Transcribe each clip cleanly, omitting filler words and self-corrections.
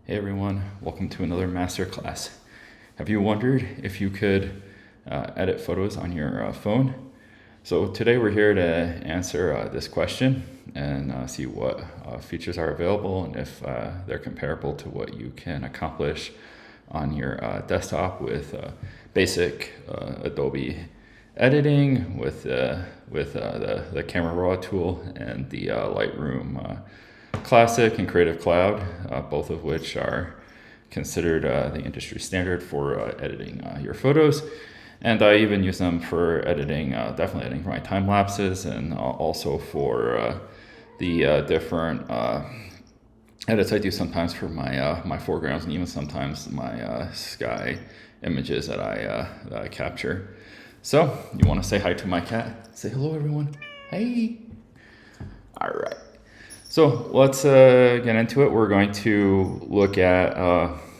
Hey everyone, welcome to another masterclass. Have you wondered if you could edit photos on your phone? So today we're here to answer this question and see what features are available and if they're comparable to what you can accomplish on your desktop with basic Adobe editing with the Camera Raw tool and the Lightroom Classic and Creative Cloud, both of which are considered the industry standard for editing your photos. And I even use them for editing, definitely editing for my time lapses and also for the different edits I do sometimes for my foregrounds and even sometimes my sky images that I capture. So, you want to say hi to my cat? Say hello, everyone. Hey. All right. So let's get into it. We're going to look at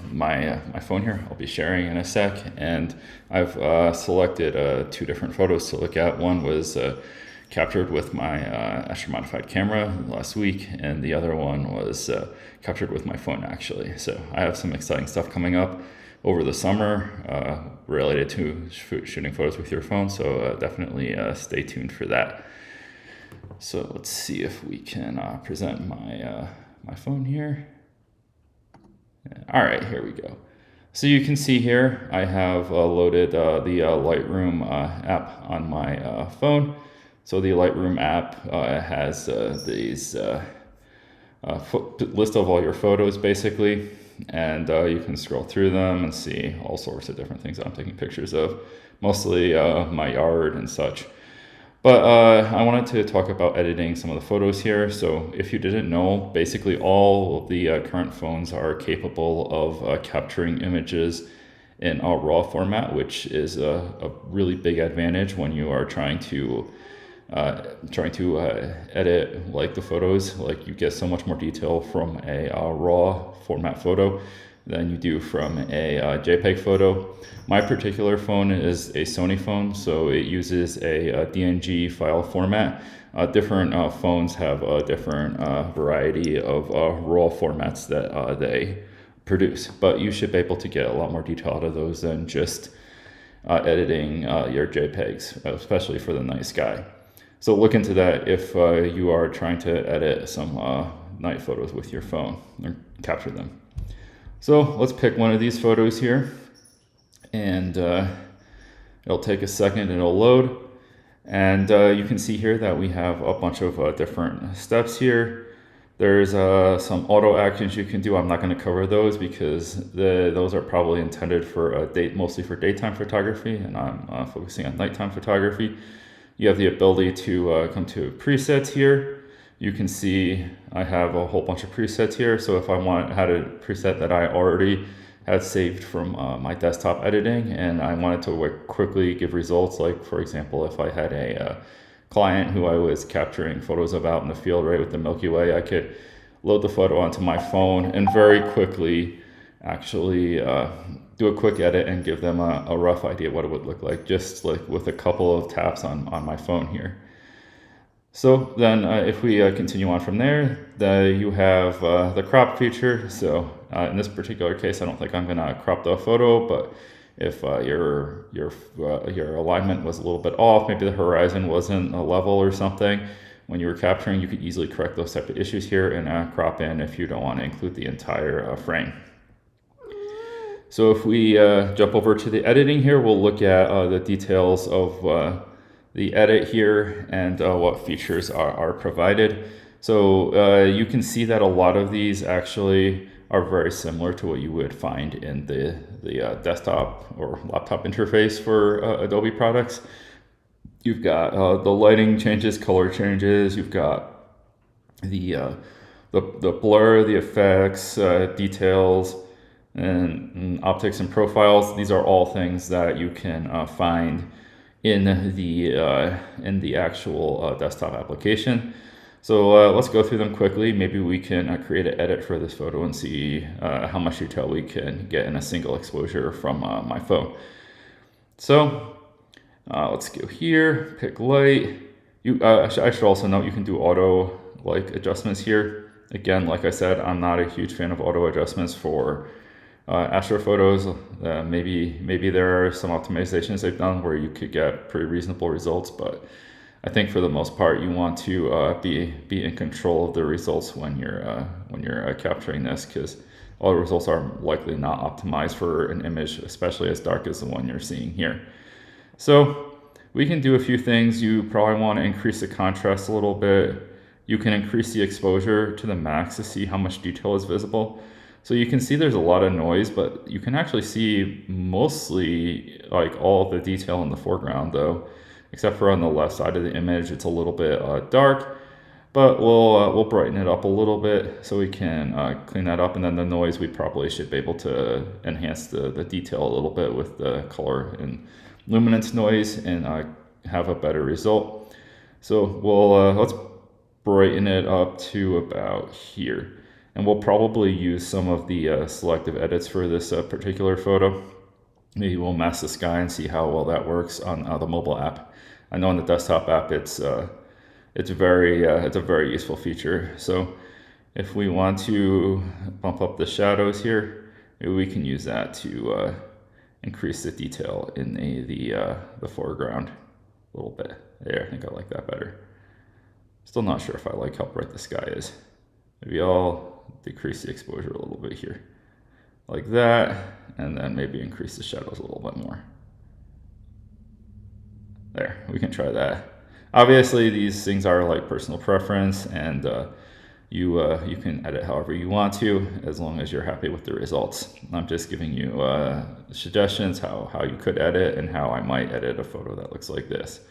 my phone here. I'll be sharing in a sec, and I've selected two different photos to look at. One was captured with my Astro modified camera last week, and the other one was captured with my phone actually. So I have some exciting stuff coming up over the summer related to shooting photos with your phone. So definitely stay tuned for that. So let's see if we can present my phone here. All right, here we go. So you can see here I have loaded the Lightroom app on my phone. So the Lightroom app has these list of all your photos basically, and you can scroll through them and see all sorts of different things that I'm taking pictures of, mostly my yard and such. But I wanted to talk about editing some of the photos here. So if you didn't know, basically all of the current phones are capable of capturing images in a RAW format, which is a really big advantage when you are trying to edit like the photos. Like you get so much more detail from a RAW format photo than you do from a JPEG photo. My particular phone is a Sony phone, so it uses a DNG file format. Different phones have a different variety of RAW formats that they produce, but you should be able to get a lot more detail out of those than just editing your JPEGs, especially for the night sky. So look into that if you are trying to edit some night photos with your phone or capture them. So let's pick one of these photos here, and it'll take a second and it'll load. And you can see here that we have a bunch of different steps here. There's some auto actions you can do. I'm not going to cover those because those are probably intended for mostly for daytime photography, and I'm focusing on nighttime photography. You have the ability to come to presets here. You can see I have a whole bunch of presets here. So if I had a preset that I already had saved from my desktop editing and I wanted to quickly give results, like for example, if I had a client who I was capturing photos of out in the field, right, with the Milky Way, I could load the photo onto my phone and very quickly actually do a quick edit and give them a rough idea what it would look like, just like with a couple of taps on my phone here. So then if we continue on from there, you have the crop feature. So in this particular case, I don't think I'm going to crop the photo, but if your alignment was a little bit off, maybe the horizon wasn't a level or something, when you were capturing, you could easily correct those type of issues here and crop in if you don't want to include the entire frame. So if we jump over to the editing here, we'll look at the details of the edit here and what features are provided. So you can see that a lot of these actually are very similar to what you would find in the desktop or laptop interface for Adobe products. You've got the lighting changes, color changes. You've got the blur, the effects, details, and optics and profiles. These are all things that you can find in the actual desktop application. So let's go through them quickly. Maybe we can create an edit for this photo and see how much detail we can get in a single exposure from my phone. So let's go here, pick light. I should also note you can do auto like adjustments here. Again, like I said, I'm not a huge fan of auto adjustments for astrophotos. Maybe there are some optimizations they've done where you could get pretty reasonable results, but I think for the most part, you want to be in control of the results when you're capturing this, because all the results are likely not optimized for an image, especially as dark as the one you're seeing here. So we can do a few things. You probably want to increase the contrast a little bit. You can increase the exposure to the max to see how much detail is visible. So you can see there's a lot of noise, but you can actually see mostly like all of the detail in the foreground though, except for on the left side of the image, it's a little bit dark, but we'll brighten it up a little bit so we can clean that up. And then the noise, we probably should be able to enhance the detail a little bit with the color and luminance noise and have a better result. So let's brighten it up to about here. And we'll probably use some of the selective edits for this particular photo. Maybe we'll mask the sky and see how well that works on the mobile app. I know on the desktop app it's a very useful feature. So if we want to bump up the shadows here, maybe we can use that to increase the detail in the foreground a little bit. There, I think I like that better. Still not sure if I like how bright the sky is. Maybe I'll decrease the exposure a little bit here, like that, and then maybe increase the shadows a little bit more. There, we can try that. Obviously, these things are like personal preference, and you can edit however you want to, as long as you're happy with the results. I'm just giving you suggestions how you could edit and how I might edit a photo that looks like this.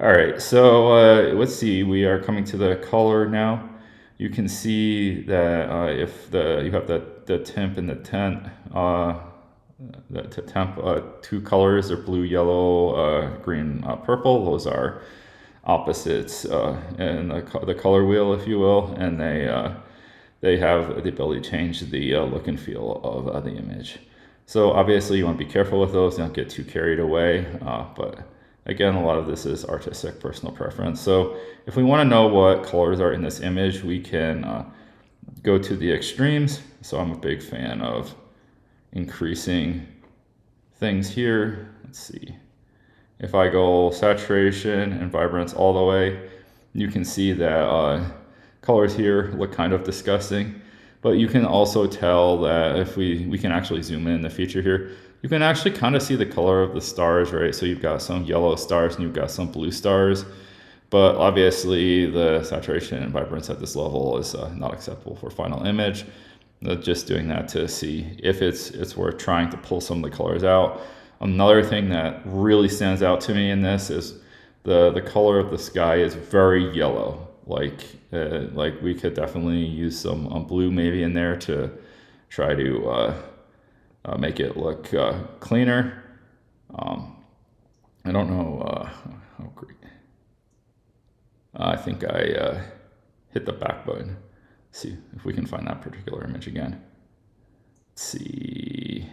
All right, so let's see. We are coming to the color now. You can see that if you have the temp and the tent, two colors are blue, yellow, green, purple. Those are opposites in the color wheel, if you will, and they have the ability to change the look and feel of the image. So obviously you want to be careful with those, don't get too carried away, but again, a lot of this is artistic personal preference. So if we want to know what colors are in this image, we can go to the extremes. So I'm a big fan of increasing things here. Let's see. If I go saturation and vibrance all the way, you can see that colors here look kind of disgusting. But you can also tell that if we can actually zoom in the feature here, you can actually kind of see the color of the stars, right? So you've got some yellow stars and you've got some blue stars. But obviously the saturation and vibrance at this level is not acceptable for final image. Just doing that to see if it's worth trying to pull some of the colors out. Another thing that really stands out to me in this is the color of the sky is very yellow. Like we could definitely use some blue maybe in there to try to make it look cleaner. I don't know how great. I think I hit the back button. Let's see if we can find that particular image again. Let's see.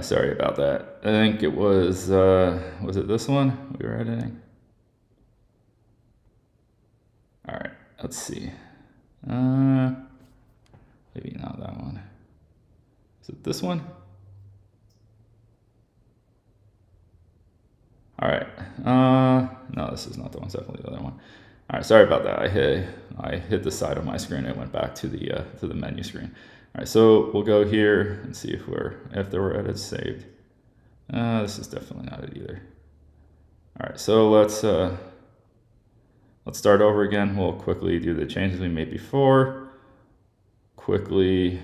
Sorry about that. I think it was it this one we were editing? All right, let's see. Maybe not that one. Is it this one? All right. No, this is not the one. It's definitely the other one. All right. Sorry about that. I hit the side of my screen. It went back to the menu screen. All right. So we'll go here and see if there were edits saved. This is definitely not it either. All right. So let's start over again. We'll quickly do the changes we made before. Quickly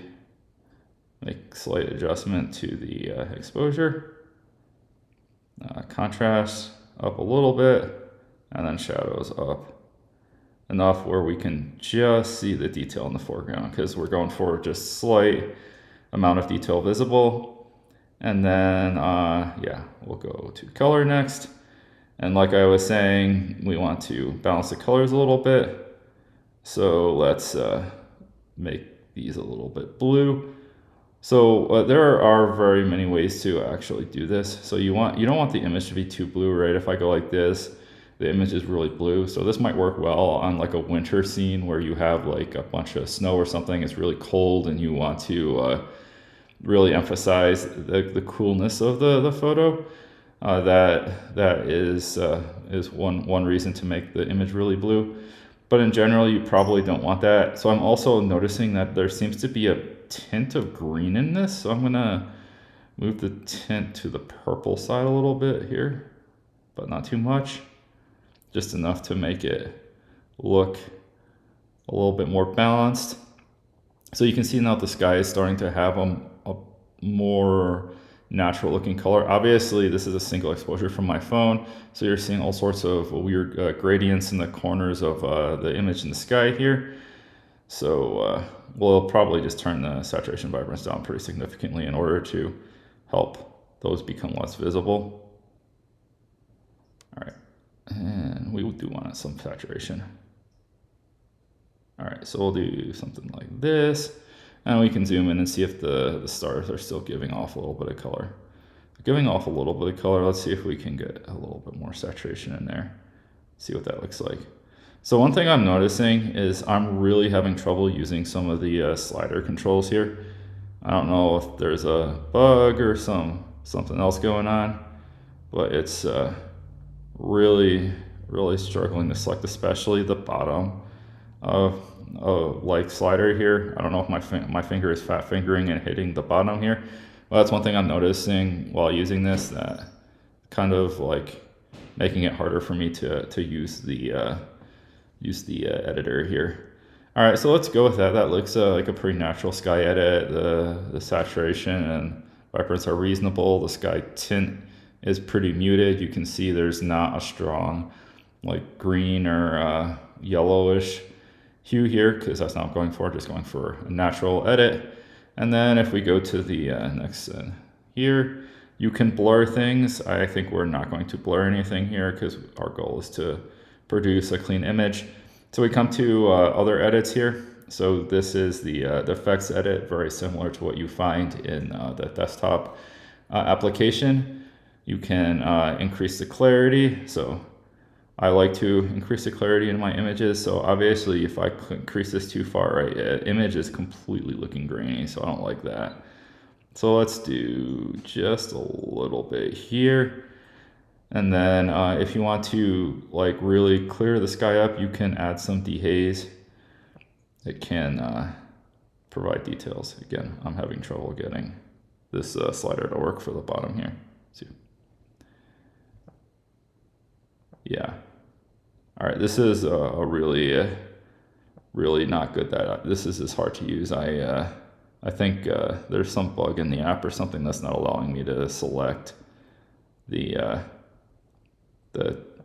make slight adjustment to the exposure. Contrast up a little bit, and then shadows up enough where we can just see the detail in the foreground, because we're going for just slight amount of detail visible. And then yeah, we'll go to color next. And like I was saying, we want to balance the colors a little bit. So let's make these a little bit blue. So there are very many ways to actually do this. So you don't want the image to be too blue, right? If I go like this, the image is really blue. So this might work well on like a winter scene where you have like a bunch of snow or something. It's really cold and you want to really emphasize the coolness of the photo. That is one reason to make the image really blue. But in general, you probably don't want that. So I'm also noticing that there seems to be a tint of green in this. So I'm gonna move the tint to the purple side a little bit here, but not too much. Just enough to make it look a little bit more balanced. So you can see now the sky is starting to have a more natural looking color. Obviously, this is a single exposure from my phone, so you're seeing all sorts of weird gradients in the corners of the image in the sky here. So we'll probably just turn the saturation vibrance down pretty significantly in order to help those become less visible. All right, and we do want some saturation. All right, so we'll do something like this. And we can zoom in and see if the stars are still giving off a little bit of color. Giving off a little bit of color, let's see if we can get a little bit more saturation in there. See what that looks like. So one thing I'm noticing is I'm really having trouble using some of the slider controls here. I don't know if there's a bug or something else going on, but it's really struggling to select, especially the bottom like slider here. I don't know if my finger is fat fingering and hitting the bottom here. Well, that's one thing I'm noticing while using this, that kind of like making it harder for me to use the editor here. All right, so let's go with that. That looks like a pretty natural sky edit. The saturation and vibrance are reasonable. The sky tint is pretty muted. You can see there's not a strong like green or yellowish hue here, because that's not what I'm going for, just going for a natural edit. And then if we go to the next here, you can blur things. I think we're not going to blur anything here because our goal is to produce a clean image. So we come to other edits here. So this is the effects edit, very similar to what you find in the desktop application. You can increase the clarity. So I like to increase the clarity in my images. So obviously if I increase this too far, right, image is completely looking grainy, so I don't like that. So let's do just a little bit here. And then if you want to like really clear the sky up, you can add some dehaze. It can provide details. Again, I'm having trouble getting this slider to work for the bottom here. See. Yeah. All right, this is a really not good. This is hard to use. I think there's some bug in the app or something that's not allowing me to select the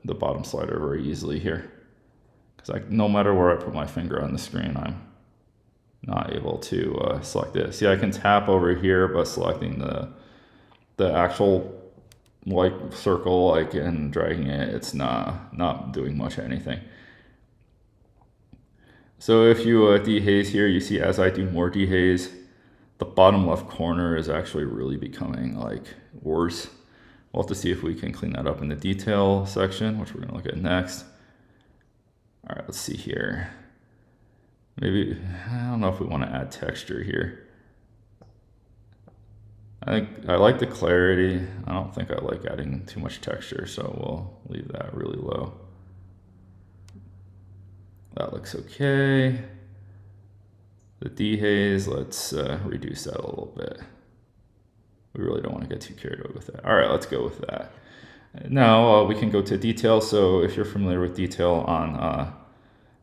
bottom slider very easily here. Because no matter where I put my finger on the screen, I'm not able to select it. See, I can tap over here, but selecting the actual like circle, like, and dragging it, it's not doing much of anything. So if you dehaze here, you see as I do more dehaze, the bottom left corner is actually really becoming like worse. We'll have to see if we can clean that up in the detail section, which we're gonna look at next. All right, let's see here. Maybe, I don't know if we want to add texture here. I think I like the clarity. I don't think I like adding too much texture, so we'll leave that really low. That looks okay. The dehaze, let's reduce that a little bit. We really don't want to get too carried away with that. All right, let's go with that. Now we can go to detail. So if you're familiar with detail on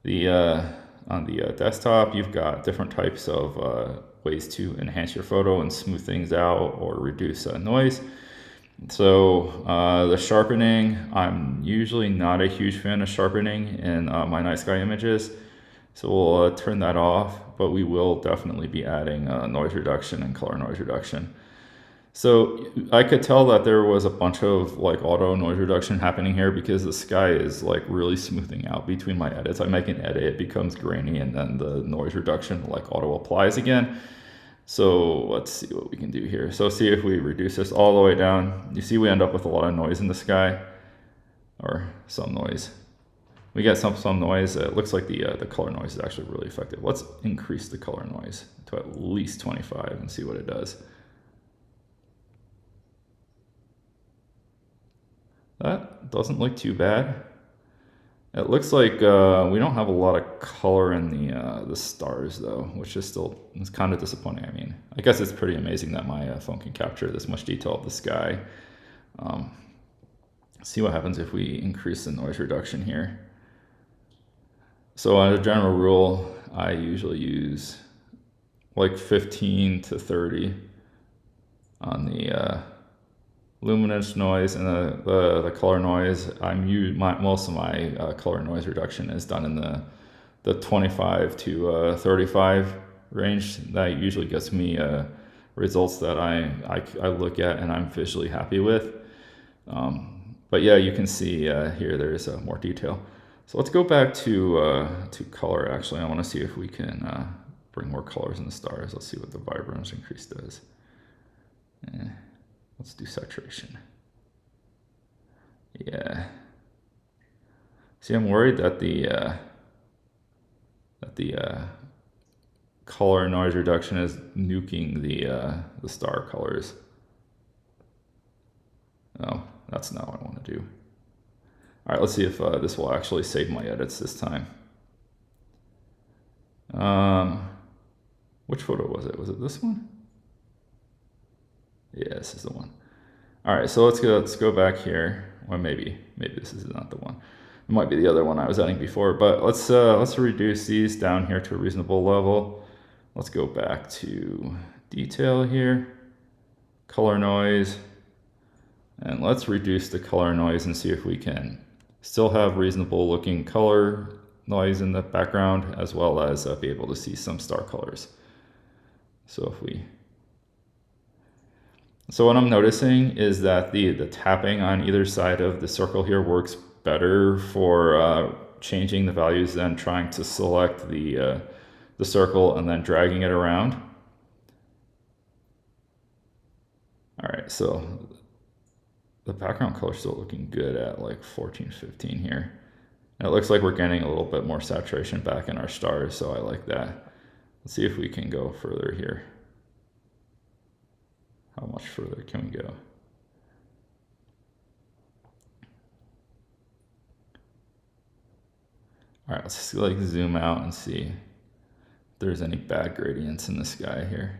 the desktop, you've got different types of ways to enhance your photo and smooth things out or reduce noise. So the sharpening, I'm usually not a huge fan of sharpening in my night sky images. So we'll turn that off, but we will definitely be adding noise reduction and color noise reduction. So I could tell that there was a bunch of like auto noise reduction happening here because the sky is like really smoothing out between my edits. I make an edit, it becomes grainy, and then the noise reduction like auto applies again. So let's see what we can do here. So see if we reduce this all the way down. You see we end up with a lot of noise in the sky. or some noise. We get some noise. It looks like the color noise is actually really effective. Let's increase the color noise to at least 25 and see what it does. That doesn't look too bad. It looks like we don't have a lot of color in the stars though, which is still it's kind of disappointing. I mean, I guess it's pretty amazing that my phone can capture this much detail of the sky. See what happens if we increase the noise reduction here. So as a general rule, I usually use like 15 to 30 on the luminance noise, and the color noise. Most of my color noise reduction is done in the 25 to 35 range. That usually gets me results that I look at and I'm visually happy with. But yeah, you can see here there's more detail. So let's go back to color. Actually, I want to see if we can bring more colors in the stars. Let's see what the vibrance increase does. Let's do saturation. Yeah. See, I'm worried that the color noise reduction is nuking the star colors. No, that's not what I want to do. All right, let's see if this will actually save my edits this time. Which photo was it? Was it this one? Yeah, this is the one. All right, so let's go back here. Or maybe this is not the one. It might be the other one I was adding before. But let's reduce these down here to a reasonable level. Let's go back to detail here, color noise, and let's reduce the color noise and see if we can still have reasonable looking color noise in the background, as well as be able to see some star colors. So what I'm noticing is that the tapping on either side of the circle here works better for changing the values than trying to select the circle and then dragging it around. All right, so the background color is still looking good at like 14, 15 here. And it looks like we're getting a little bit more saturation back in our stars, so I like that. Let's see if we can go further here. How much further can we go? All right, let's like zoom out and see if there's any bad gradients in the sky here.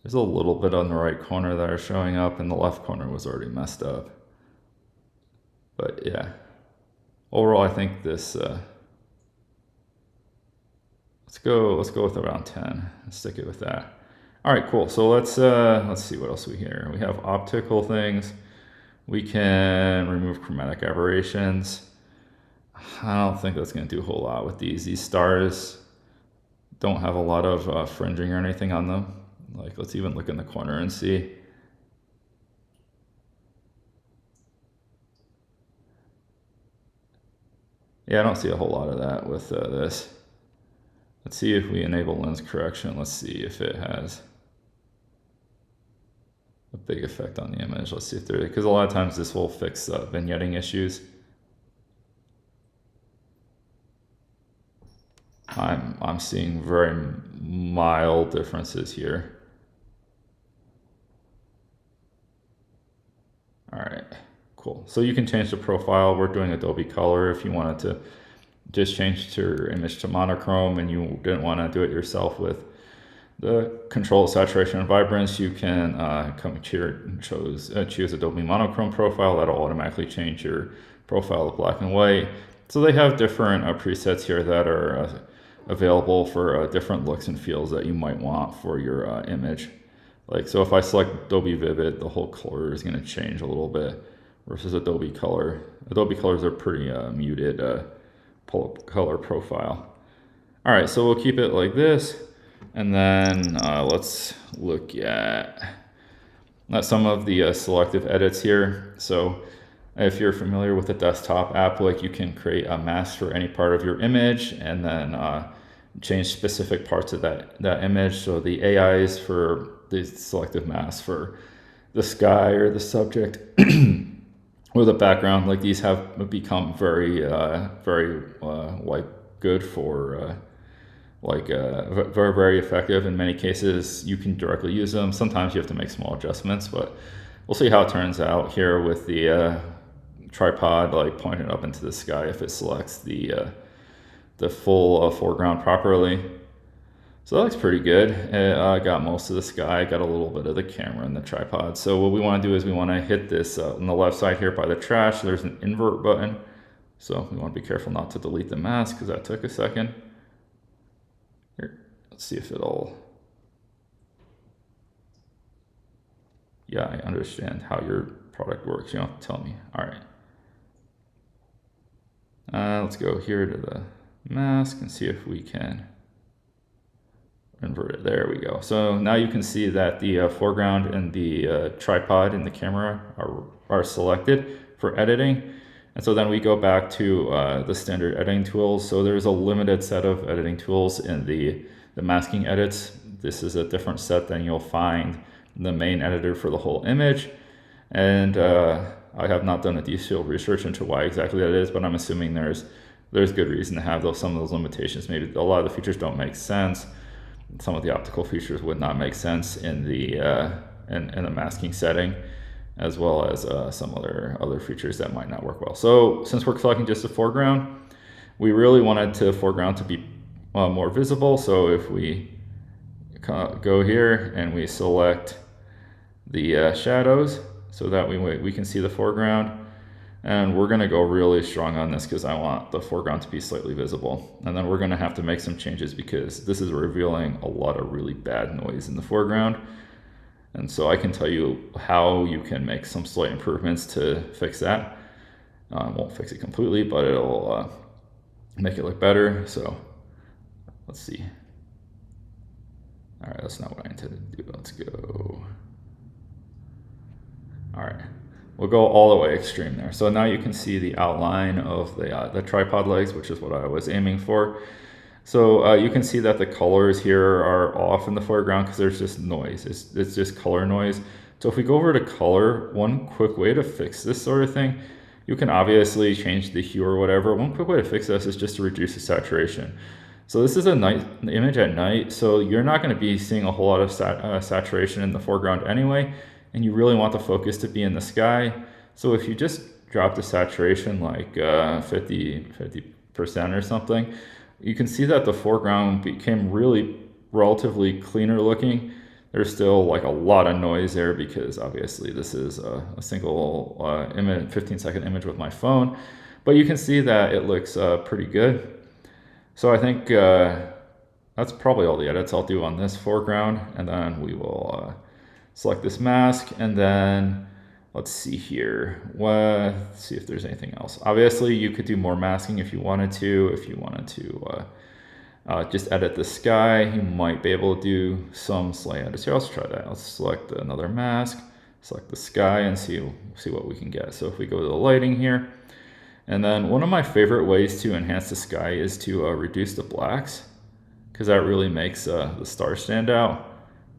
There's a little bit on the right corner that are showing up, and the left corner was already messed up. But yeah, overall, I think this. Let's go with around 10. Let's stick it with that. All right, cool. So let's see what else we here. We have optical things. We can remove chromatic aberrations. I don't think that's going to do a whole lot with these. These stars don't have a lot of fringing or anything on them. Like, let's even look in the corner and see. Yeah, I don't see a whole lot of that with this. Let's see if we enable lens correction. Let's see if it has a big effect on the image. Let's see if there, because a lot of times this will fix vignetting issues. I'm seeing very mild differences here. All right, cool. So you can change the profile. We're doing Adobe Color. If you wanted to just change your image to monochrome and you didn't want to do it yourself with the control saturation and vibrance, you can come here and choose Adobe Monochrome Profile. That'll automatically change your profile to black and white. So they have different presets here that are available for different looks and feels that you might want for your image. Like, so if I select Adobe Vivid, the whole color is going to change a little bit versus Adobe Color. Adobe Colors are pretty muted color profile. All right, so we'll keep it like this. And then let's look at some of the selective edits here. So if you're familiar with the desktop app, like you can create a mask for any part of your image and then change specific parts of that image. So the AIs for the selective mask for the sky or the subject with a background. Like these have become very like good for very effective in many cases. You can directly use them. Sometimes you have to make small adjustments, but we'll see how it turns out here with the tripod like pointed up into the sky if it selects the full foreground properly. So that looks pretty good. I got most of the sky, got a little bit of the camera and the tripod. So what we want to do is we want to hit this on the left side here by the trash. There's an invert button. So we want to be careful not to delete the mask because that took a second. Here, let's see if it'll... Yeah, I understand how your product works. You don't have to tell me. All right. Let's go here to the mask and see if we can invert it. There we go. So now you can see that the foreground and the tripod and the camera are selected for editing. And so then we go back to the standard editing tools. So there's a limited set of editing tools in the masking edits. This is a different set than you'll find in the main editor for the whole image. And I have not done a detailed research into why exactly that is, but I'm assuming there's good reason to have some of those limitations. Maybe a lot of the features don't make sense. Some of the optical features would not make sense in the masking setting, as well as some other features that might not work well. So since we're selecting just the foreground, we really wanted the foreground to be more visible. So if we go here and we select the shadows so that we can see the foreground, and we're going to go really strong on this because I want the foreground to be slightly visible. And then we're going to have to make some changes because this is revealing a lot of really bad noise in the foreground. And so I can tell you how you can make some slight improvements to fix that. It won't fix it completely, but it'll make it look better. So let's see. All right, that's not what I intended to do. Let's go. All right. We'll go all the way extreme there. So now you can see the outline of the tripod legs, which is what I was aiming for. So you can see that the colors here are off in the foreground because there's just noise. It's just color noise. So if we go over to color, one quick way to fix this sort of thing, you can obviously change the hue or whatever. One quick way to fix this is just to reduce the saturation. So this is a night image at night, so you're not going to be seeing a whole lot of saturation in the foreground anyway. And you really want the focus to be in the sky. So if you just drop the saturation like 50% or something, you can see that the foreground became really relatively cleaner looking. There's still like a lot of noise there because obviously this is a single image, 15-second image with my phone. But you can see that it looks pretty good. So I think that's probably all the edits I'll do on this foreground. And then we will... select this mask, and then let's see here. Let's see if there's anything else. Obviously, you could do more masking if you wanted to. If you wanted to just edit the sky, you might be able to do some slight edits here. Let's try that. Let's select another mask, select the sky, and see what we can get. So if we go to the lighting here, and then one of my favorite ways to enhance the sky is to reduce the blacks, because that really makes the stars stand out.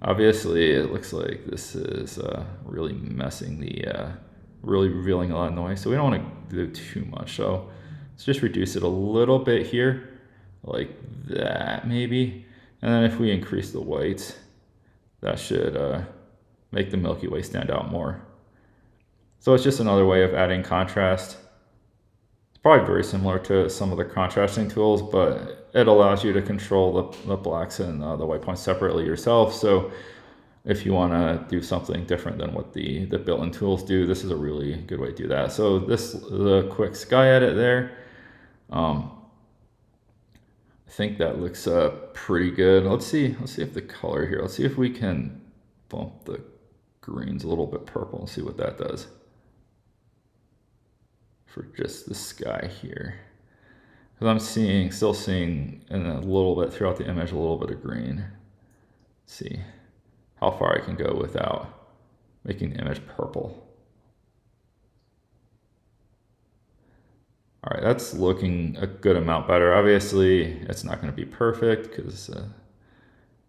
Obviously, it looks like this is really messing really revealing a lot of noise. So we don't want to do too much. So let's just reduce it a little bit here, like that maybe. And then if we increase the whites, that should make the Milky Way stand out more. So it's just another way of adding contrast. It's probably very similar to some of the contrasting tools, but it allows you to control the blacks and the white points separately yourself. So if you want to do something different than what the built-in tools do, this is a really good way to do that. So this is a quick sky edit there. I think that looks pretty good. Let's see if the color here, let's see if we can bump the greens a little bit purple and see what that does for just the sky here. Because I'm still seeing in a little bit throughout the image, a little bit of green. Let's see how far I can go without making the image purple. All right, that's looking a good amount better. Obviously, it's not going to be perfect because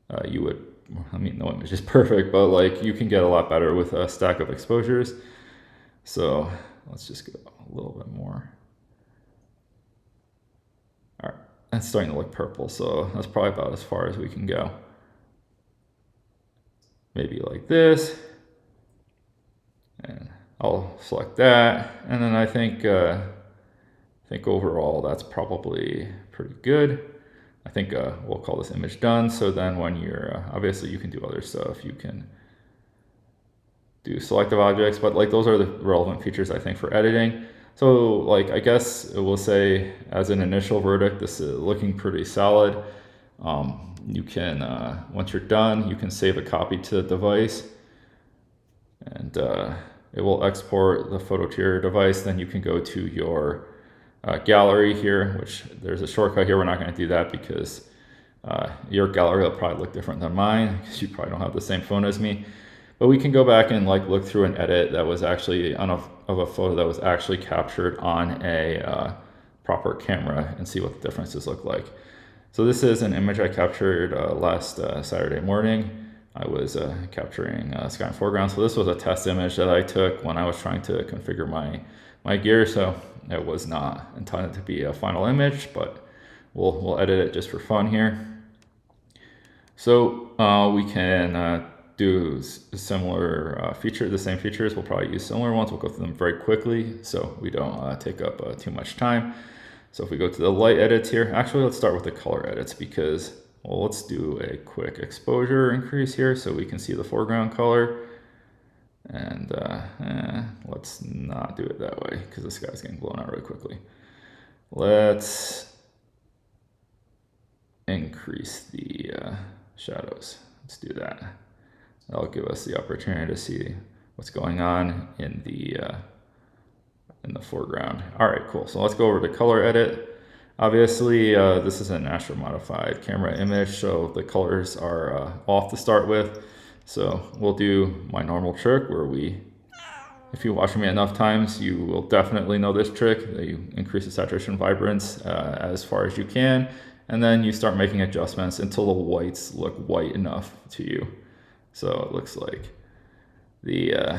no image is perfect, but like you can get a lot better with a stack of exposures. So let's just go a little bit more. All right, that's starting to look purple, so that's probably about as far as we can go. Maybe like this, and I'll select that, and then I think overall that's probably pretty good. I think we'll call this image done. So then when you're, obviously you can do other stuff. You can do selective objects, but like those are the relevant features I think for editing. So like, I guess we'll say as an initial verdict, this is looking pretty solid. You can, once you're done, you can save a copy to the device, and it will export the photo to your device. Then you can go to your gallery here, which there's a shortcut here. We're not going to do that because your gallery will probably look different than mine, because you probably don't have the same phone as me. But we can go back and like look through an edit that was actually of a photo that was actually captured on a proper camera and see what the differences look like. So this is an image I captured last Saturday morning. I was capturing sky and foreground. So this was a test image that I took when I was trying to configure my gear. So it was not intended to be a final image, but we'll edit it just for fun here. So we can do similar the same features. We'll probably use similar ones. We'll go through them very quickly so we don't take up too much time. So if we go to the light edits here, actually let's start with the color edits, because, well, let's do a quick exposure increase here so we can see the foreground color. And let's not do it that way because the sky's getting blown out really quickly. Let's increase the shadows. Let's do that. That'll give us the opportunity to see what's going on in the foreground. All right, cool. So let's go over to color edit. Obviously, this is an Astro modified camera image, so the colors are off to start with. So we'll do my normal trick where if you watch me enough times, you will definitely know this trick, that you increase the saturation vibrance as far as you can, and then you start making adjustments until the whites look white enough to you. So it looks like the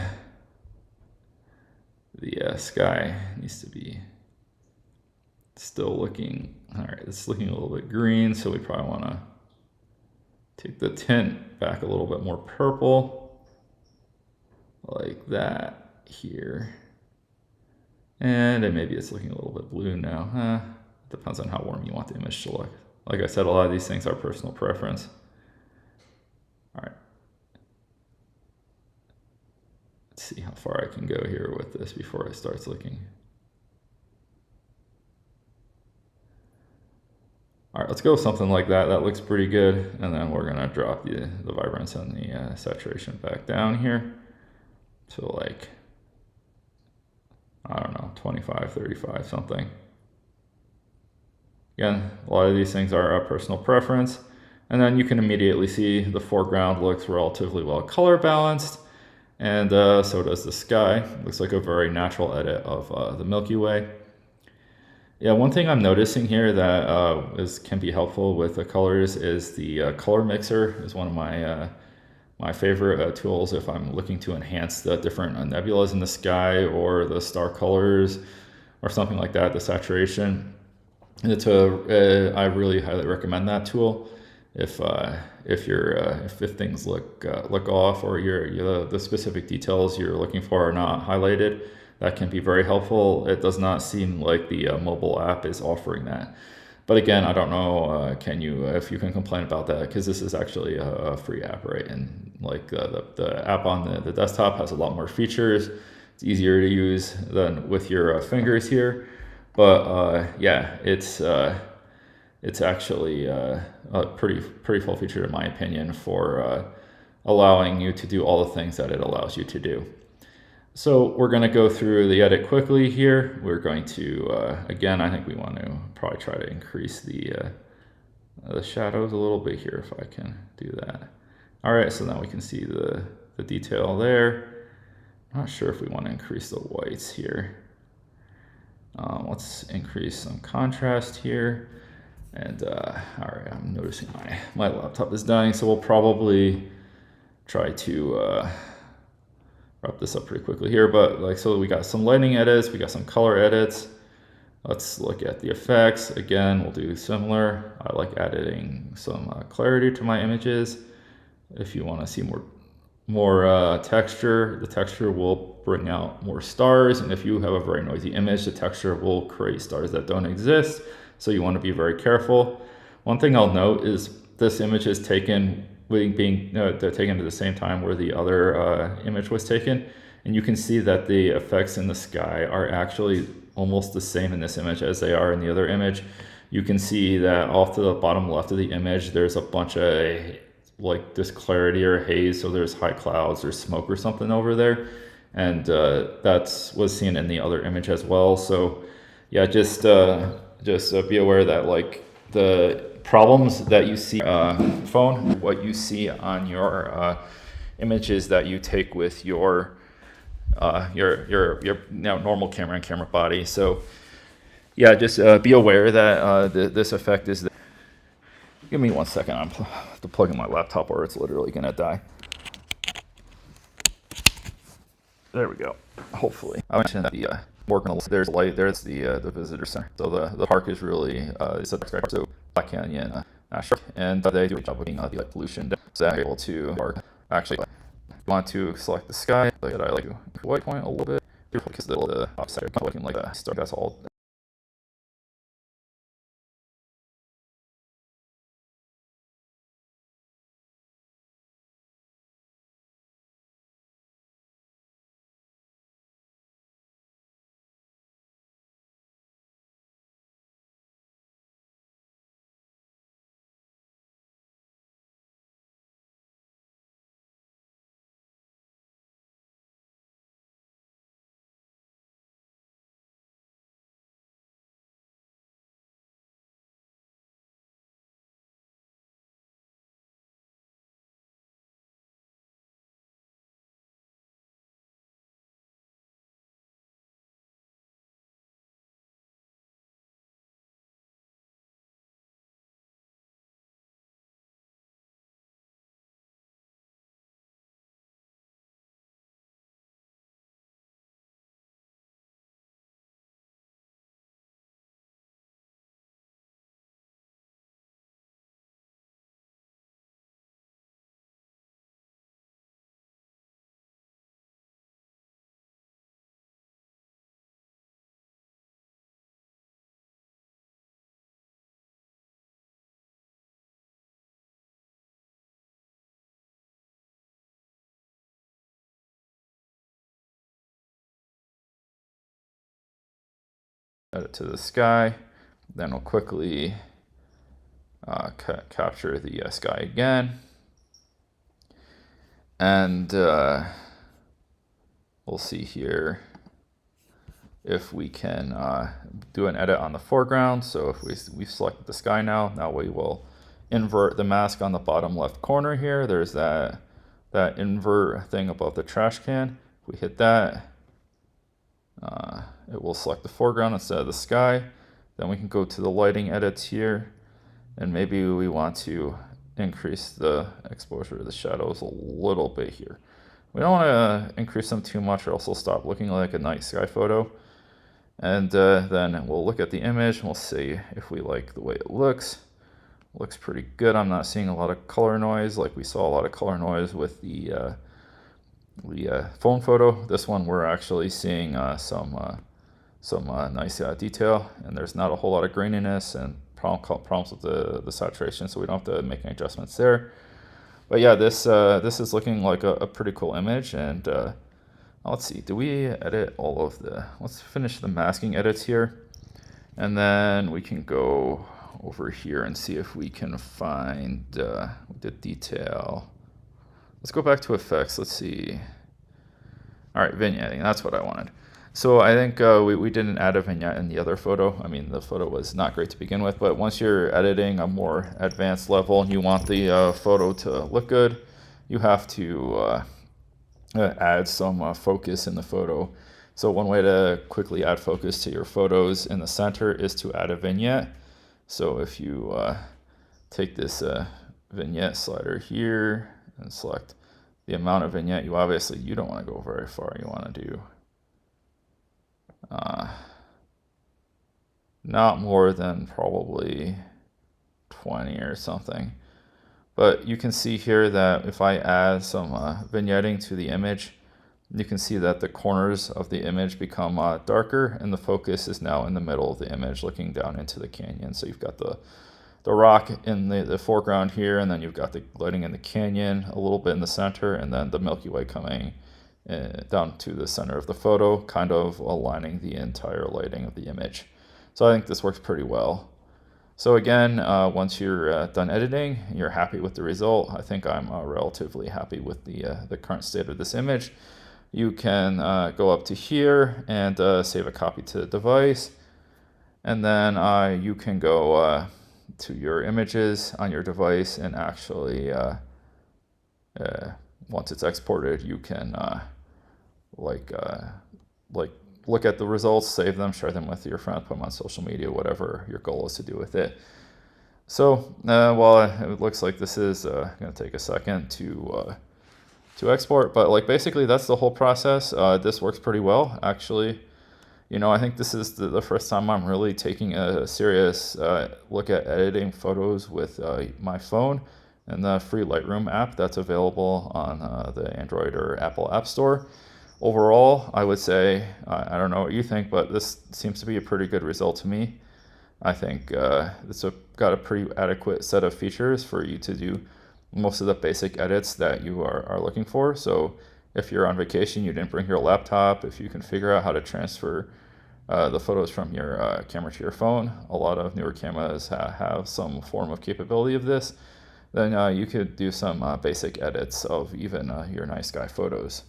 sky needs to be still looking, all right, it's looking a little bit green, so we probably want to take the tint back a little bit more purple, like that here. And then maybe it's looking a little bit blue now. Depends on how warm you want the image to look. Like I said, a lot of these things are personal preference. All right. Let's see how far I can go here with this before it starts looking. All right, let's go with something like that. That looks pretty good. And then we're gonna drop the vibrance and the saturation back down here to like, I don't know, 25, 35, something. Again, a lot of these things are a personal preference. And then you can immediately see the foreground looks relatively well color balanced. And so does the sky. Looks like a very natural edit of the Milky Way. Yeah, one thing I'm noticing here that can be helpful with the colors is the color mixer is one of my favorite tools if I'm looking to enhance the different nebulas in the sky or the star colors or something like that, the saturation. I really highly recommend that tool if things look off or the specific details you're looking for are not highlighted. That can be very helpful. It does not seem like the mobile app is offering that. But again, I don't know if you can complain about that, because this is actually a free app, right? And like the app on the desktop has a lot more features. It's easier to use than with your fingers here. But yeah, it's actually a pretty full feature in my opinion for allowing you to do all the things that it allows you to do. So we're going to go through the edit quickly here. We're going to, again, I think we want to probably try to increase the shadows a little bit here if I can do that. All right, so now we can see the detail there. I'm not sure if we want to increase the whites here. Let's increase some contrast here. And all right, I'm noticing my laptop is dying, so we'll probably try to wrap this up pretty quickly here, but like, so we got some lighting edits, we got some color edits. Let's look at the effects. Again, we'll do similar. I like adding some clarity to my images. If you want to see more texture, the texture will bring out more stars. And if you have a very noisy image, the texture will create stars that don't exist. So you want to be very careful. One thing I'll note is this image is taken they're taken at the same time where the other image was taken. And you can see that the effects in the sky are actually almost the same in this image as they are in the other image. You can see that off to the bottom left of the image, there's a bunch of like this clarity or haze. So there's high clouds or smoke or something over there. And that was seen in the other image as well. So yeah, just be aware that like the problems that you see phone, what you see on your images that you take with your normal camera and camera body. So yeah, just be aware that this effect is. Give me 1 second. I'm to plug in my laptop or it's literally gonna die. There we go. Hopefully, I mentioned that the there's light. There's the visitor center. So the park is really it's a park. So Black Canyon National, and they do a job of being the light pollution. So they're able to actually want to select the sky. Like I like to white point a little bit because the opposite of looking like a star. That's all. Add it to the sky. Then we'll quickly capture the sky again. And we'll see here if we can do an edit on the foreground. So if we've selected the sky now we will invert the mask on the bottom left corner here. There's that invert thing above the trash can. If we hit that, it will select the foreground instead of the sky. Then we can go to the lighting edits here, and maybe we want to increase the exposure to the shadows a little bit here. We don't want to increase them too much or else it'll stop looking like a night sky photo. And then we'll look at the image and we'll see if we like the way it looks. It looks pretty good. I'm not seeing a lot of color noise like we saw a lot of color noise with the phone photo. This one we're actually seeing some nice detail, and there's not a whole lot of graininess and problems with the saturation, so we don't have to make any adjustments there. But yeah, this is looking like a pretty cool image. And let's see, do we edit all of let's finish the masking edits here, and then we can go over here and see if we can find the detail. Let's go back to effects. Let's see. All right, vignetting, that's what I wanted. So I think we didn't add a vignette in the other photo. I mean, the photo was not great to begin with, but once you're editing a more advanced level and you want the photo to look good, you have to add some focus in the photo. So one way to quickly add focus to your photos in the center is to add a vignette. So if you take this vignette slider here and select the amount of vignette, you don't want to go very far. You want to do not more than probably 20 or something. But you can see here that if I add some vignetting to the image, you can see that the corners of the image become darker, and the focus is now in the middle of the image looking down into the canyon. So you've got the rock in the foreground here, and then you've got the lighting in the canyon a little bit in the center, and then the Milky Way coming down to the center of the photo, kind of aligning the entire lighting of the image. So I think this works pretty well. So again, once you're done editing, you're happy with the result. I think I'm relatively happy with the current state of this image. You can go up to here and save a copy to the device, and then you can go to your images on your device, and actually once it's exported, you can like look at the results, save them, share them with your friends, put them on social media, whatever your goal is to do with it. So well, it looks like this is going to take a second to export, but like basically that's the whole process. This works pretty well, actually. You know, I think this is the first time I'm really taking a serious look at editing photos with my phone and the free Lightroom app that's available on the Android or Apple App Store. Overall, I would say, I don't know what you think, but this seems to be a pretty good result to me. I think it's got a pretty adequate set of features for you to do most of the basic edits that you are looking for. So if you're on vacation, you didn't bring your laptop, if you can figure out how to transfer the photos from your camera to your phone, a lot of newer cameras have some form of capability of this, then you could do some basic edits of even your night sky photos.